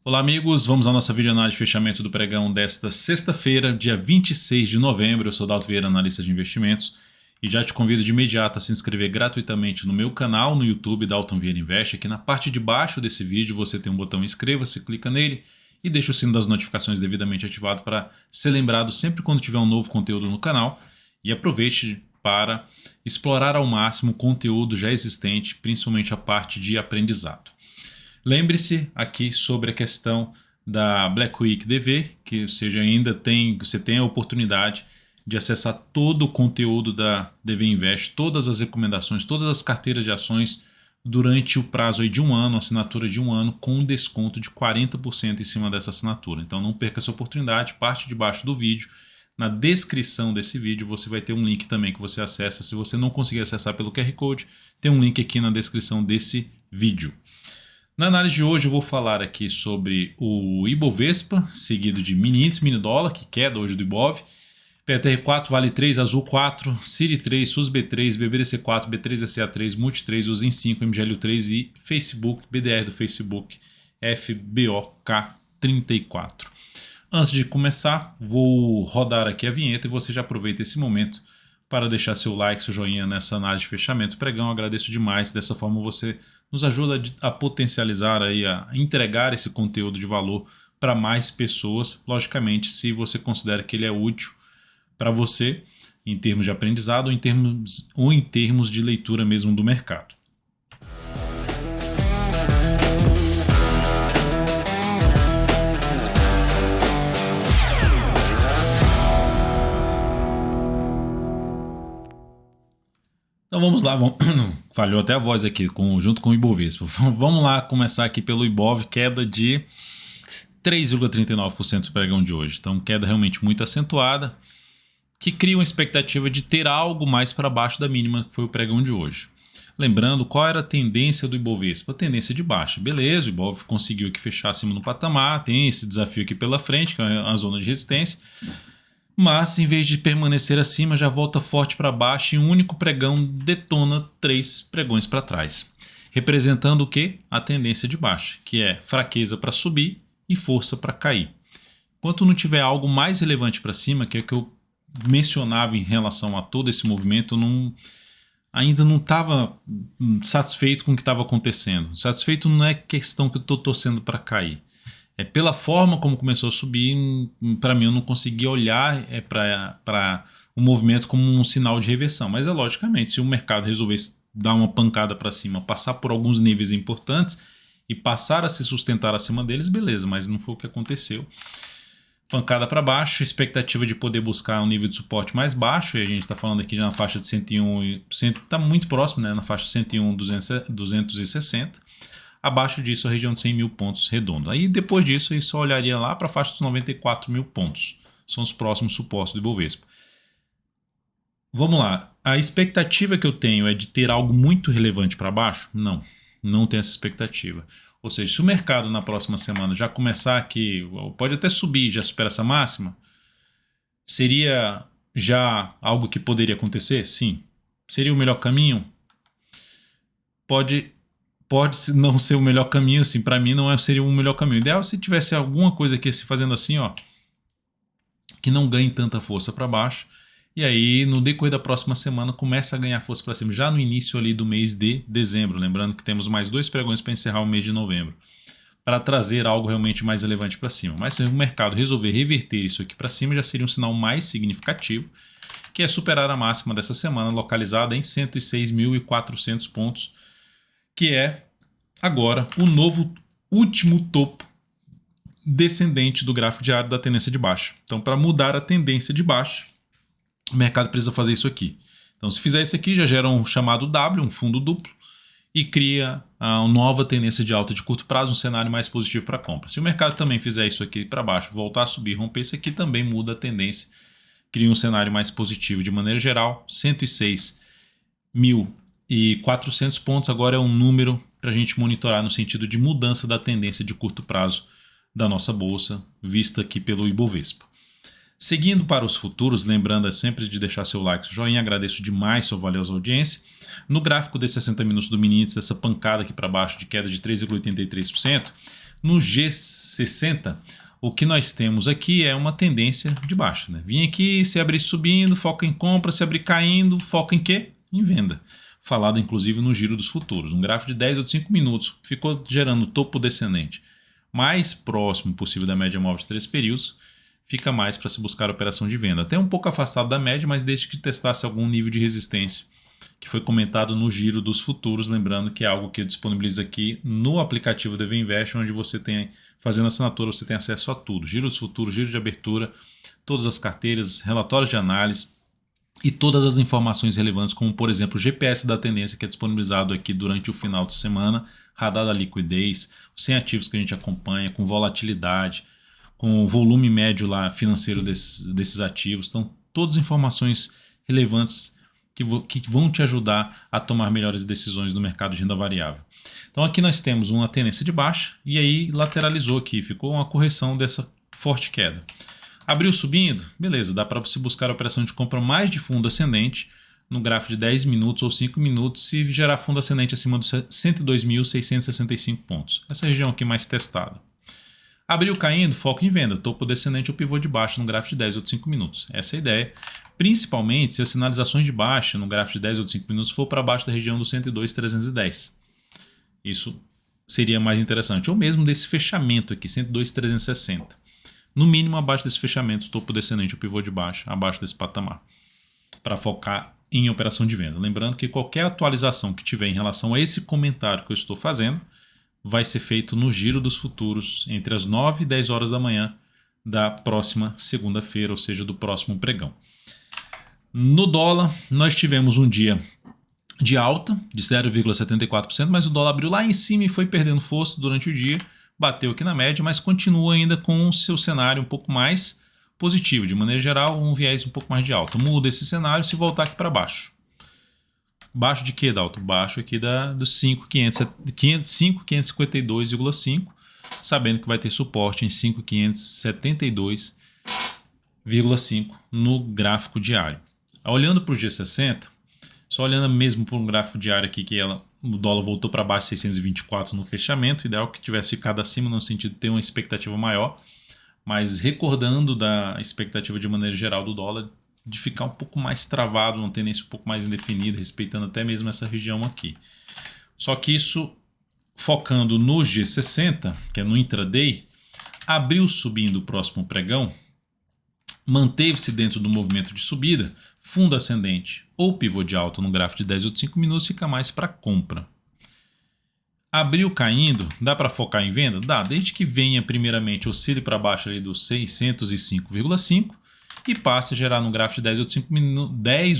Olá amigos, vamos à nossa videoanálise de fechamento do pregão desta sexta-feira, dia 26 de novembro. Eu sou Dalton Vieira, analista de investimentos, e já te convido de imediato a se inscrever gratuitamente no meu canal no YouTube, Dalton Vieira Invest. Aqui na parte de baixo desse vídeo você tem um botão inscreva-se, clica nele e deixa o sino das notificações devidamente ativado para ser lembrado sempre quando tiver um novo conteúdo no canal, e aproveite para explorar ao máximo o conteúdo já existente, principalmente a parte de aprendizado. Lembre-se aqui sobre a questão da Black Week DV, que você tem a oportunidade de acessar todo o conteúdo da DV Invest, todas as recomendações, todas as carteiras de ações durante o prazo aí de um ano, assinatura de um ano, com um desconto de 40% em cima dessa assinatura. Então não perca essa oportunidade, parte de baixo do vídeo. Na descrição desse vídeo você vai ter um link também que você acessa. Se você não conseguir acessar pelo QR Code, tem um link aqui na descrição desse vídeo. Na análise de hoje eu vou falar aqui sobre o Ibovespa, seguido de mini índice, mini dólar, que queda hoje do Ibov, PTR4, Vale 3, Azul 4, Ciri 3, SUSB 3, BBDC 4, B3SA 3, Multi 3, Usim 5, MGLU 3 e Facebook, BDR do Facebook, FBOK 34. Antes de começar, vou rodar aqui a vinheta e você já aproveita esse momento para deixar seu like, seu joinha nessa análise de fechamento do pregão. Eu agradeço demais. Dessa forma você nos ajuda a potencializar, a entregar esse conteúdo de valor para mais pessoas. Logicamente, se você considera que ele é útil para você em termos de aprendizado ou em termos de leitura mesmo do mercado. Então vamos lá, falhou até a voz aqui, junto com o Ibovespa. Vamos lá começar aqui pelo Ibov, queda de 3,39% do pregão de hoje. Então queda realmente muito acentuada, que cria uma expectativa de ter algo mais para baixo da mínima, que foi o pregão de hoje. Lembrando, qual era a tendência do Ibovespa? A tendência de baixa. Beleza, o Ibov conseguiu aqui fechar acima no patamar, tem esse desafio aqui pela frente, que é a zona de resistência. Mas, em vez de permanecer acima, já volta forte para baixo e um único pregão detona 3 pregões para trás. Representando o quê? A tendência de baixa, que é fraqueza para subir e força para cair. Enquanto não tiver algo mais relevante para cima, que é o que eu mencionava em relação a todo esse movimento, ainda não estava satisfeito com o que estava acontecendo. Satisfeito não é questão que eu estou torcendo para cair. Pela forma como começou a subir, para mim eu não conseguia olhar para o movimento como um sinal de reversão. Mas logicamente, se o mercado resolvesse dar uma pancada para cima, passar por alguns níveis importantes e passar a se sustentar acima deles, beleza, mas não foi o que aconteceu. Pancada para baixo, expectativa de poder buscar um nível de suporte mais baixo, e a gente está falando aqui já na faixa de 101, está muito próximo, né, na faixa de 101, 260. Abaixo disso, a região de 100 mil pontos redondos. Aí depois disso, aí só olharia lá para a faixa dos 94 mil pontos. São os próximos suportes do Ibovespa. Vamos lá. A expectativa que eu tenho é de ter algo muito relevante para baixo? Não tenho essa expectativa. Ou seja, se o mercado na próxima semana já começar aqui, pode até subir, já supera essa máxima, seria já algo que poderia acontecer? Sim. Seria o melhor caminho? Pode não ser o melhor caminho, assim, para mim seria o melhor caminho. O ideal é se tivesse alguma coisa aqui se fazendo assim, ó, que não ganhe tanta força para baixo, e aí no decorrer da próxima semana começa a ganhar força para cima, já no início ali do mês de dezembro, lembrando que temos mais 2 pregões para encerrar o mês de novembro, para trazer algo realmente mais relevante para cima. Mas se o mercado resolver reverter isso aqui para cima, já seria um sinal mais significativo, que é superar a máxima dessa semana, localizada em 106.400 pontos, que é agora o novo último topo descendente do gráfico diário da tendência de baixa. Então, para mudar a tendência de baixa, o mercado precisa fazer isso aqui. Então, se fizer isso aqui, já gera um chamado W, um fundo duplo, e cria uma nova tendência de alta de curto prazo, um cenário mais positivo para compra. Se o mercado também fizer isso aqui para baixo, voltar a subir, romper isso aqui, também muda a tendência, cria um cenário mais positivo de maneira geral. 106.400 pontos agora é um número para a gente monitorar no sentido de mudança da tendência de curto prazo da nossa bolsa, vista aqui pelo Ibovespa. Seguindo para os futuros, lembrando sempre de deixar seu like, seu joinha, agradeço demais sua valiosa audiência. No gráfico de 60 minutos do mini índice, essa pancada aqui para baixo de queda de 3,83%, No G60, o que nós temos aqui é uma tendência de baixa, né? Vim aqui, se abrir subindo, foca em compra, se abrir caindo, foca em quê? Em venda. Falado inclusive no giro dos futuros. Um gráfico de 10 ou de 5 minutos ficou gerando topo descendente mais próximo possível da média móvel de 3 períodos, fica mais para se buscar a operação de venda. Até um pouco afastado da média, mas desde que testasse algum nível de resistência, que foi comentado no giro dos futuros, lembrando que é algo que eu disponibilizo aqui no aplicativo DV Invest, onde você tem, fazendo assinatura, você tem acesso a tudo. Giro dos futuros, giro de abertura, todas as carteiras, relatórios de análise e todas as informações relevantes, como por exemplo o GPS da tendência, que é disponibilizado aqui durante o final de semana, radar da liquidez, os 100 ativos que a gente acompanha, com volatilidade, com o volume médio lá financeiro desses ativos. Então, todas as informações relevantes que vão te ajudar a tomar melhores decisões no mercado de renda variável. Então, aqui nós temos uma tendência de baixa e aí lateralizou aqui, ficou uma correção dessa forte queda. Abriu subindo? Beleza, dá para você buscar a operação de compra mais de fundo ascendente no gráfico de 10 minutos ou 5 minutos se gerar fundo ascendente acima dos 102.665 pontos. Essa região aqui mais testada. Abriu caindo, foco em venda, topo descendente ou pivô de baixa no gráfico de 10 ou de 5 minutos. Essa é a ideia, principalmente se as sinalizações de baixa no gráfico de 10 ou de 5 minutos for para baixo da região dos 102.310. Isso seria mais interessante, ou mesmo desse fechamento aqui, 102.360. No mínimo abaixo desse fechamento, topo descendente ou pivô de baixa, abaixo desse patamar, para focar em operação de venda. Lembrando que qualquer atualização que tiver em relação a esse comentário que eu estou fazendo vai ser feito no giro dos futuros entre as 9 e 10 horas da manhã da próxima segunda-feira, ou seja, do próximo pregão. No dólar, nós tivemos um dia de alta de 0,74%, mas o dólar abriu lá em cima e foi perdendo força durante o dia, bateu aqui na média, mas continua ainda com o seu cenário um pouco mais positivo. De maneira geral, um viés um pouco mais de alta. Muda esse cenário se voltar aqui para baixo. Baixo de que, Dalton? Baixo aqui dos 5.552,5, sabendo que vai ter suporte em 5.572,5 no gráfico diário. Olhando para o G60, só olhando mesmo para um gráfico diário aqui, que o dólar voltou para baixo de 624 no fechamento, ideal que tivesse ficado acima no sentido de ter uma expectativa maior, mas recordando da expectativa de maneira geral do dólar, de ficar um pouco mais travado, uma tendência um pouco mais indefinida, respeitando até mesmo essa região aqui. Só que isso, focando no G60, que é no intraday, abriu subindo o próximo pregão, manteve-se dentro do movimento de subida, fundo ascendente ou pivô de alta no gráfico de 10 ou de 5 minutos, fica mais para compra. Abriu caindo, dá para focar em venda? Dá, desde que venha primeiramente, oscile para baixo ali dos 605,5 e passe a gerar no gráfico de 10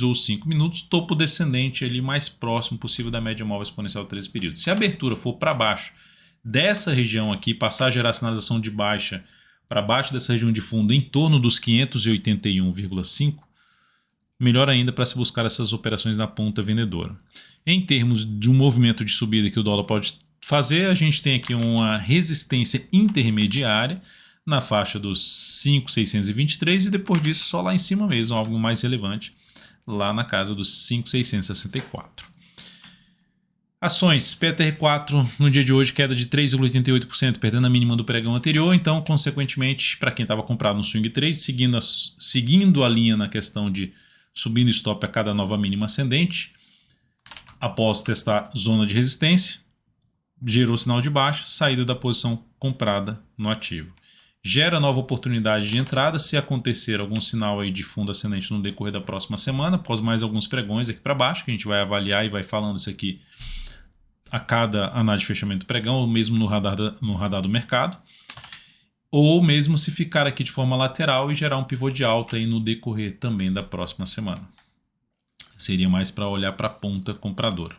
ou 5 minutos topo descendente ali mais próximo possível da média móvel exponencial de 13 períodos. Se a abertura for para baixo dessa região aqui, passar a gerar sinalização de baixa para baixo dessa região de fundo em torno dos 581,5, melhor ainda para se buscar essas operações na ponta vendedora. Em termos de um movimento de subida que o dólar pode fazer, a gente tem aqui uma resistência intermediária na faixa dos 5.623 e depois disso só lá em cima mesmo, algo mais relevante, lá na casa dos 5.664. Ações, PTR4 no dia de hoje queda de 3,88%, perdendo a mínima do pregão anterior, então consequentemente para quem estava comprado no swing trade, seguindo a linha na questão de subindo stop a cada nova mínima ascendente, após testar zona de resistência, gerou sinal de baixa, saída da posição comprada no ativo. Gera nova oportunidade de entrada se acontecer algum sinal aí de fundo ascendente no decorrer da próxima semana, após mais alguns pregões aqui para baixo, que a gente vai avaliar e vai falando isso aqui a cada análise de fechamento do pregão, ou mesmo no radar do mercado, ou mesmo se ficar aqui de forma lateral e gerar um pivô de alta aí no decorrer também da próxima semana. Seria mais para olhar para a ponta compradora.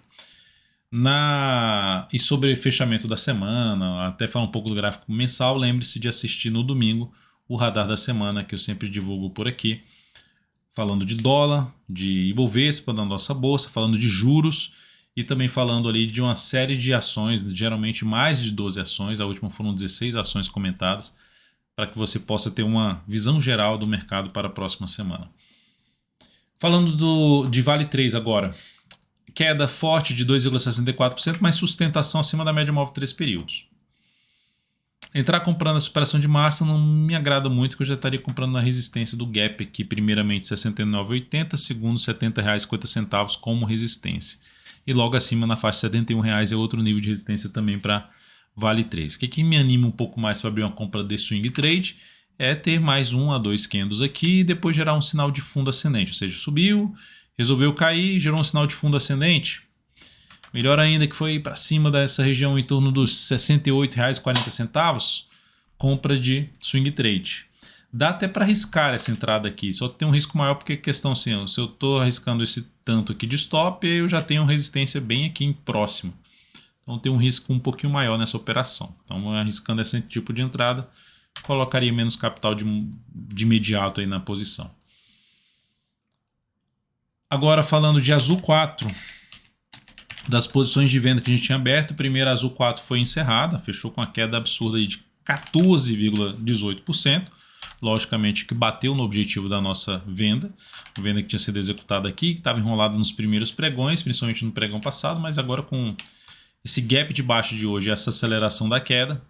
E sobre fechamento da semana, até falar um pouco do gráfico mensal, lembre-se de assistir no domingo o radar da semana que eu sempre divulgo por aqui, falando de dólar, de Ibovespa da nossa bolsa, falando de juros e também falando ali de uma série de ações, geralmente mais de 12 ações, a última foram 16 ações comentadas, para que você possa ter uma visão geral do mercado para a próxima semana. Falando de Vale 3 agora, queda forte de 2,64%, mas sustentação acima da média móvel de 3 períodos. Entrar comprando a superação de massa não me agrada muito, que eu já estaria comprando na resistência do gap aqui, primeiramente R$ 69,80, segundo R$ 70,50 como resistência. E logo acima na faixa R$ 71,00 é outro nível de resistência também para Vale 3. O que me anima um pouco mais para abrir uma compra de swing trade é ter mais 1 a 2 candles aqui e depois gerar um sinal de fundo ascendente, ou seja, subiu, resolveu cair, gerou um sinal de fundo ascendente. Melhor ainda que foi para cima dessa região em torno dos R$ 68,40, compra de swing trade. Dá até para arriscar essa entrada aqui, só que tem um risco maior porque a questão assim, se eu estou arriscando esse tanto aqui de stop, eu já tenho resistência bem aqui próximo. Então tem um risco um pouquinho maior nessa operação. Então arriscando esse tipo de entrada, colocaria menos capital de imediato aí na posição. Agora falando de Azul 4, das posições de venda que a gente tinha aberto, primeiro a Azul 4 foi encerrada, fechou com a queda absurda aí de 14,18%. Logicamente que bateu no objetivo da nossa venda, a venda que tinha sido executada aqui, que estava enrolada nos primeiros pregões, principalmente no pregão passado, mas agora com esse gap de baixa de hoje, essa aceleração da queda,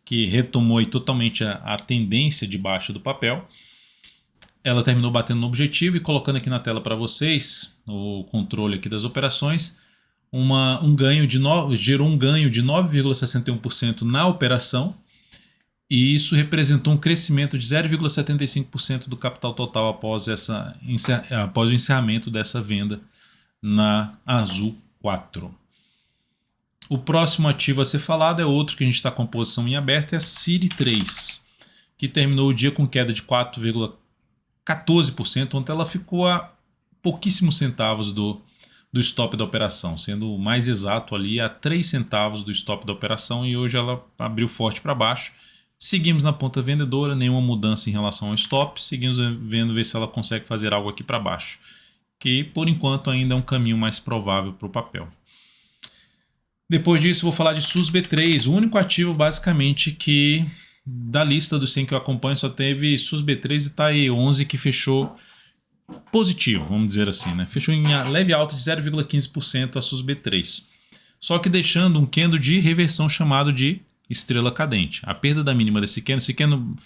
que retomou aí totalmente a tendência de baixa do papel, ela terminou batendo no objetivo e colocando aqui na tela para vocês o controle aqui das operações. Gerou um ganho de 9,61% na operação e isso representou um crescimento de 0,75% do capital total após o encerramento dessa venda na Azul 4. O próximo ativo a ser falado é outro que a gente está com posição em aberto, é a City 3, que terminou o dia com queda de 4,14%, onde ela ficou a pouquíssimos centavos do stop da operação, sendo mais exato ali a 3 centavos do stop da operação, e hoje ela abriu forte para baixo. Seguimos na ponta vendedora, nenhuma mudança em relação ao stop, seguimos vendo ver se ela consegue fazer algo aqui para baixo, que por enquanto ainda é um caminho mais provável para o papel. Depois disso vou falar de SUSB3, o único ativo basicamente que da lista dos 100 que eu acompanho só teve SUSB3 e TAE11 que fechou positivo, vamos dizer assim, né? Fechou em leve alta de 0,15% a SUSB3. Só que deixando um candle de reversão chamado de estrela cadente. A perda da mínima desse candle,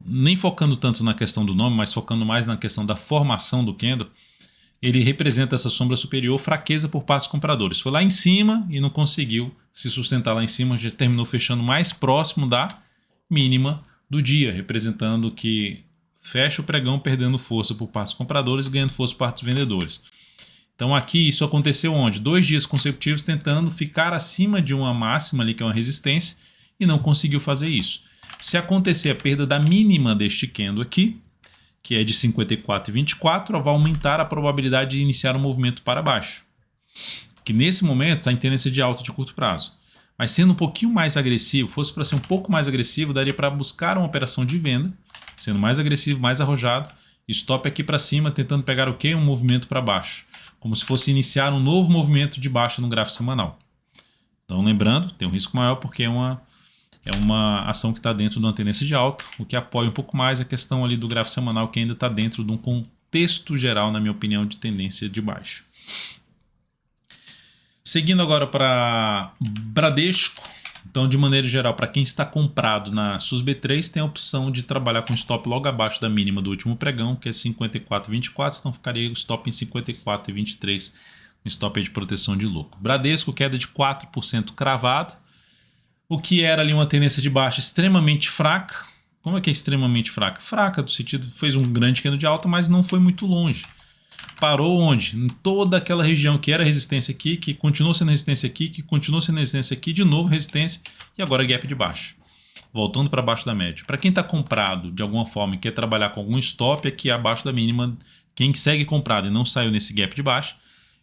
nem focando tanto na questão do nome, mas focando mais na questão da formação do candle, ele representa essa sombra superior, fraqueza por parte dos compradores. Foi lá em cima e não conseguiu se sustentar lá em cima, já terminou fechando mais próximo da mínima do dia, representando que fecha o pregão perdendo força por parte dos compradores e ganhando força por parte dos vendedores. Então aqui isso aconteceu onde? 2 dias consecutivos tentando ficar acima de uma máxima ali, que é uma resistência, e não conseguiu fazer isso. Se acontecer a perda da mínima deste candle aqui, que é de 54,24, vai aumentar a probabilidade de iniciar um movimento para baixo, que nesse momento está em tendência de alta de curto prazo. Mas sendo um pouquinho mais agressivo, fosse para ser um pouco mais agressivo, daria para buscar uma operação de venda, sendo mais agressivo, mais arrojado, stop aqui para cima, tentando pegar o quê? Um movimento para baixo, como se fosse iniciar um novo movimento de baixa no gráfico semanal. Então lembrando, tem um risco maior porque é uma ação que está dentro de uma tendência de alta, o que apoia um pouco mais a questão ali do gráfico semanal, que ainda está dentro de um contexto geral, na minha opinião, de tendência de baixa. Seguindo agora para Bradesco, então de maneira geral, para quem está comprado na SUSB3, tem a opção de trabalhar com stop logo abaixo da mínima do último pregão, que é 54,24, então ficaria o stop em 54,23, um stop de proteção de lucro. Bradesco, queda de 4% cravado, o que era ali uma tendência de baixa extremamente fraca. Como é que é extremamente fraca? Fraca no sentido, fez um grande candle de alta, mas não foi muito longe. Parou onde? Em toda aquela região que era resistência aqui, que continuou sendo resistência aqui, que continuou sendo resistência aqui, de novo resistência e agora gap de baixa. Voltando para baixo da média. Para quem está comprado de alguma forma e quer trabalhar com algum stop aqui abaixo da mínima, quem segue comprado e não saiu nesse gap de baixa,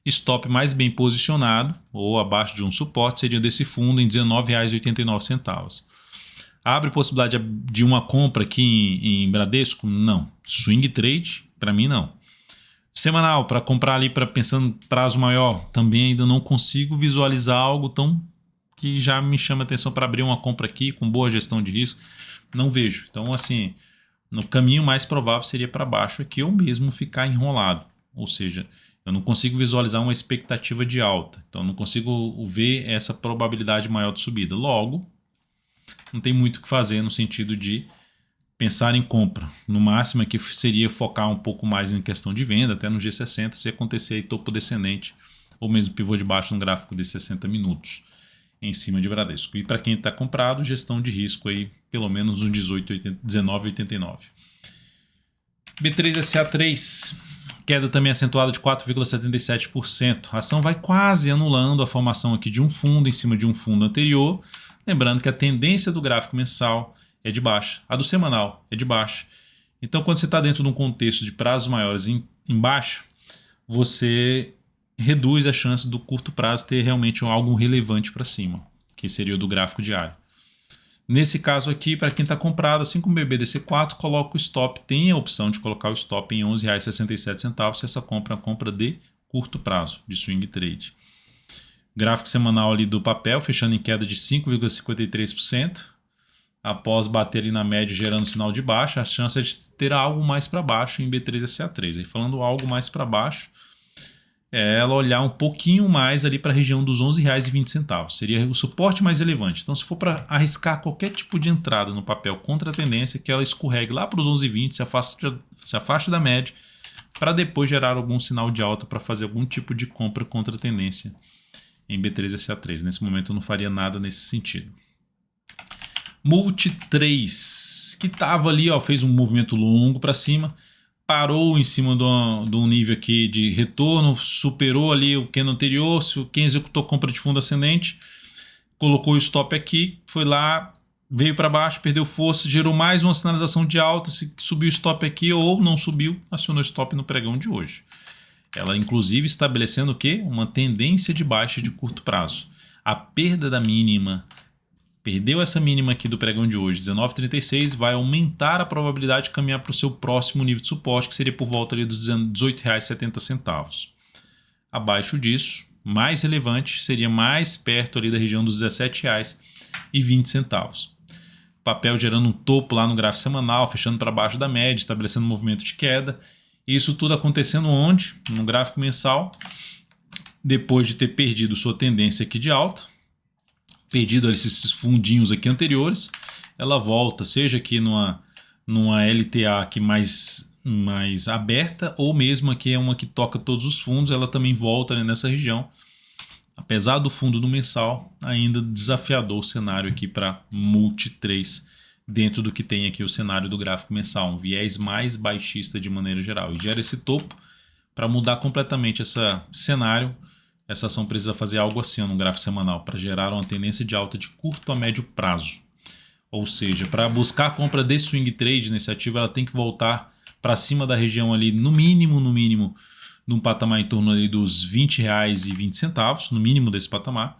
stop mais bem posicionado ou abaixo de um suporte seria desse fundo em R$ 19,89. Abre possibilidade de uma compra aqui em Bradesco? Não. Swing trade? Para mim não. Semanal, para comprar ali pensando em prazo maior, também ainda não consigo visualizar algo tão que já me chama atenção para abrir uma compra aqui com boa gestão de risco. Não vejo. Então assim, no caminho mais provável seria para baixo aqui ou mesmo ficar enrolado. Ou seja, eu não consigo visualizar uma expectativa de alta. Então, não consigo ver essa probabilidade maior de subida. Logo, não tem muito o que fazer no sentido de pensar em compra. No máximo aqui seria focar um pouco mais em questão de venda, até no G60, se acontecer aí topo descendente ou mesmo pivô de baixo no gráfico de 60 minutos em cima de Bradesco. E para quem está comprado, gestão de risco aí pelo menos no 19,89. B3SA3, queda também acentuada de 4,77%. A ação vai quase anulando a formação aqui de um fundo em cima de um fundo anterior. Lembrando que a tendência do gráfico mensal é de baixa, a do semanal é de baixa. Então, quando você está dentro de um contexto de prazos maiores em baixa, você reduz a chance do curto prazo ter realmente algo relevante para cima, que seria o do gráfico diário. Nesse caso aqui, para quem está comprado, assim como o BBDC4, coloca o stop, tem a opção de colocar o stop em R$ 11,67 se essa compra é uma compra de curto prazo, de swing trade. Gráfico semanal ali do papel, fechando em queda de 5,53%. Após bater ali na média gerando sinal de baixa, a chance é de ter algo mais para baixo em B3SA3. Aí falando algo mais para baixo, é ela olhar um pouquinho mais ali para a região dos R$ 11,20. Seria o suporte mais relevante. Então, se for para arriscar qualquer tipo de entrada no papel contra a tendência, que ela escorregue lá para os 11,20, se afaste da média, para depois gerar algum sinal de alta para fazer algum tipo de compra contra a tendência em B3SA3. Nesse momento eu não faria nada nesse sentido. Multi 3, que estava ali, ó, fez um movimento longo para cima, parou em cima de um nível aqui de retorno, superou ali o candle anterior, quem executou compra de fundo ascendente, colocou o stop aqui, foi lá, veio para baixo, perdeu força, gerou mais uma sinalização de alta, se subiu o stop aqui ou não subiu, acionou o stop no pregão de hoje. Ela inclusive estabelecendo o quê? Uma tendência de baixa de curto prazo. A perda da mínima, perdeu essa mínima aqui do pregão de hoje, 19,36, vai aumentar a probabilidade de caminhar para o seu próximo nível de suporte, que seria por volta ali dos R$ 18,70. Abaixo disso, mais relevante, seria mais perto ali da região dos R$ 17,20. Papel gerando um topo lá no gráfico semanal, fechando para baixo da média, estabelecendo um movimento de queda. Isso tudo acontecendo onde? No gráfico mensal, depois de ter perdido sua tendência aqui de alta, perdido esses fundinhos aqui anteriores, ela volta, seja aqui numa LTA aqui mais aberta, ou mesmo aqui é uma que toca todos os fundos, ela também volta, né, nessa região. Apesar do fundo do mensal, ainda desafiador o cenário aqui para Multi 3, dentro do que tem aqui o cenário do gráfico mensal, um viés mais baixista de maneira geral, e gera esse topo. Para mudar completamente esse cenário, essa ação precisa fazer algo assim no gráfico semanal para gerar uma tendência de alta de curto a médio prazo. Ou seja, para buscar a compra de swing trade nesse ativo, ela tem que voltar para cima da região ali, no mínimo, num patamar em torno ali dos R$ 20,20, no mínimo desse patamar.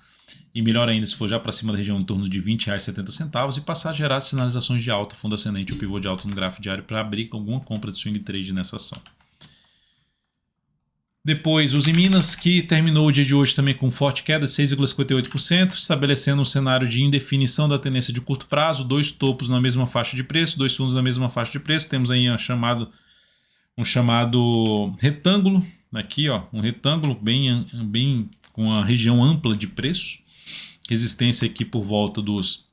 E melhor ainda se for já para cima da região em torno de R$ 20,70 e passar a gerar sinalizações de alta, fundo ascendente ou pivô de alta no gráfico diário para abrir com alguma compra de swing trade nessa ação. Depois, os Minas, que terminou o dia de hoje também com forte queda, 6,58%, estabelecendo um cenário de indefinição da tendência de curto prazo, dois topos na mesma faixa de preço, dois fundos na mesma faixa de preço. Temos aí um chamado retângulo, aqui, ó, um retângulo bem com uma região ampla de preço, resistência aqui por volta dos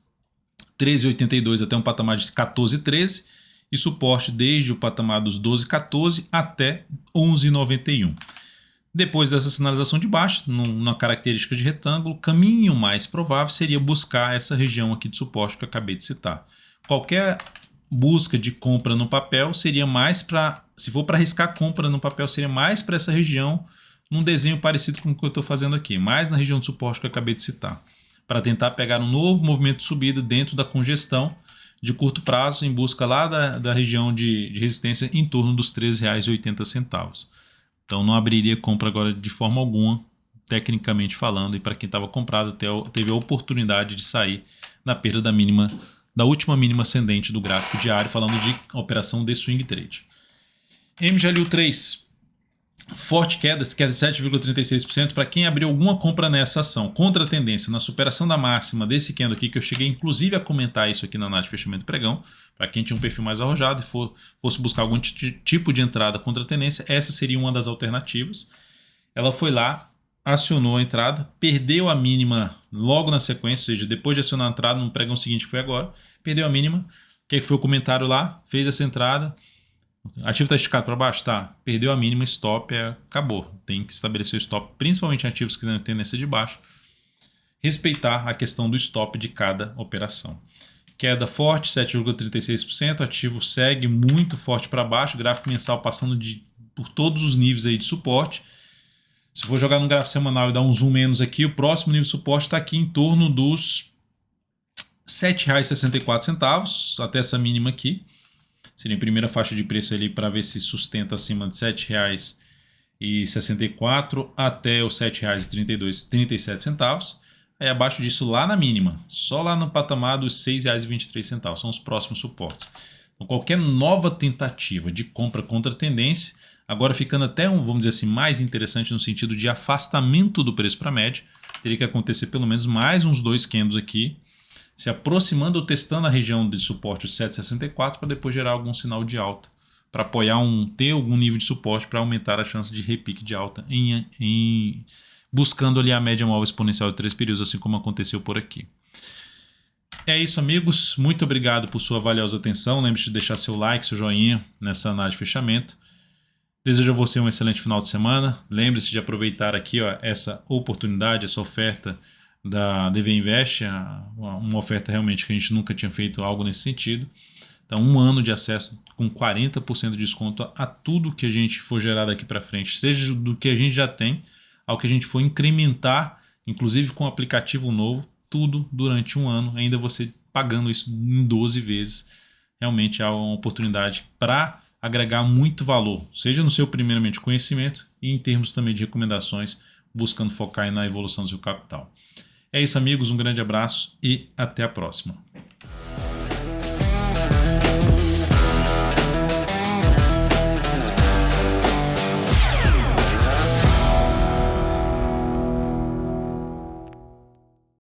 13,82 até um patamar de 14,13 e suporte desde o patamar dos 12,14 até 11,91. Depois dessa sinalização de baixa, na característica de retângulo, o caminho mais provável seria buscar essa região aqui de suporte que eu acabei de citar. Qualquer busca de compra no papel seria mais para, se for para arriscar compra no papel, seria mais para essa região, num desenho parecido com o que eu estou fazendo aqui, mais na região de suporte que eu acabei de citar, para tentar pegar um novo movimento de subida dentro da congestão de curto prazo, em busca lá da região de resistência em torno dos R$ 13,80. Então não abriria compra agora de forma alguma, tecnicamente falando, e para quem estava comprado teve a oportunidade de sair na perda da última mínima ascendente do gráfico diário, falando de operação de swing trade. MGLU 3, forte queda de 7,36% para quem abriu alguma compra nessa ação, contra a tendência, na superação da máxima desse candle aqui, que eu cheguei inclusive a comentar isso aqui na análise de fechamento do pregão, para quem tinha um perfil mais arrojado e fosse buscar algum tipo de entrada contra a tendência, essa seria uma das alternativas. Ela foi lá, acionou a entrada, perdeu a mínima logo na sequência, ou seja, depois de acionar a entrada no pregão seguinte, que foi agora, perdeu a mínima. O que foi o comentário lá? Fez essa entrada. O ativo está esticado para baixo? Tá. Perdeu a mínima, stop, acabou. Tem que estabelecer o stop, principalmente em ativos que têm tendência de baixo. Respeitar a questão do stop de cada operação. Queda forte, 7,36%. Ativo segue muito forte para baixo. Gráfico mensal passando por todos os níveis aí de suporte. Se for jogar no gráfico semanal e dar um zoom menos aqui, o próximo nível de suporte está aqui em torno dos R$ 7,64, até essa mínima aqui. Seria a primeira faixa de preço ali para ver se sustenta acima de R$ 7,64 até os R$ 7,37. Aí abaixo disso lá na mínima, só lá no patamar dos R$ 6,23, são os próximos suportes. Então qualquer nova tentativa de compra contra a tendência, agora ficando até vamos dizer assim, mais interessante no sentido de afastamento do preço para a média, teria que acontecer pelo menos mais uns 2 candles aqui, se aproximando ou testando a região de suporte de 7,64 para depois gerar algum sinal de alta, para apoiar ter algum nível de suporte para aumentar a chance de repique de alta buscando ali a média móvel exponencial de 3 períodos, assim como aconteceu por aqui. É isso, amigos. Muito obrigado por sua valiosa atenção. Lembre-se de deixar seu like, seu joinha nessa análise de fechamento. Desejo a você um excelente final de semana. Lembre-se de aproveitar aqui essa oportunidade, essa oferta da DV Invest, uma oferta realmente que a gente nunca tinha feito algo nesse sentido. Então, 1 ano de acesso com 40% de desconto a tudo que a gente for gerar daqui para frente, seja do que a gente já tem, ao que a gente for incrementar, inclusive com o aplicativo novo, tudo durante 1 ano, ainda você pagando isso em 12 vezes. Realmente é uma oportunidade para agregar muito valor, seja no seu primeiramente conhecimento e em termos também de recomendações, buscando focar na evolução do seu capital. É isso, amigos, um grande abraço e até a próxima.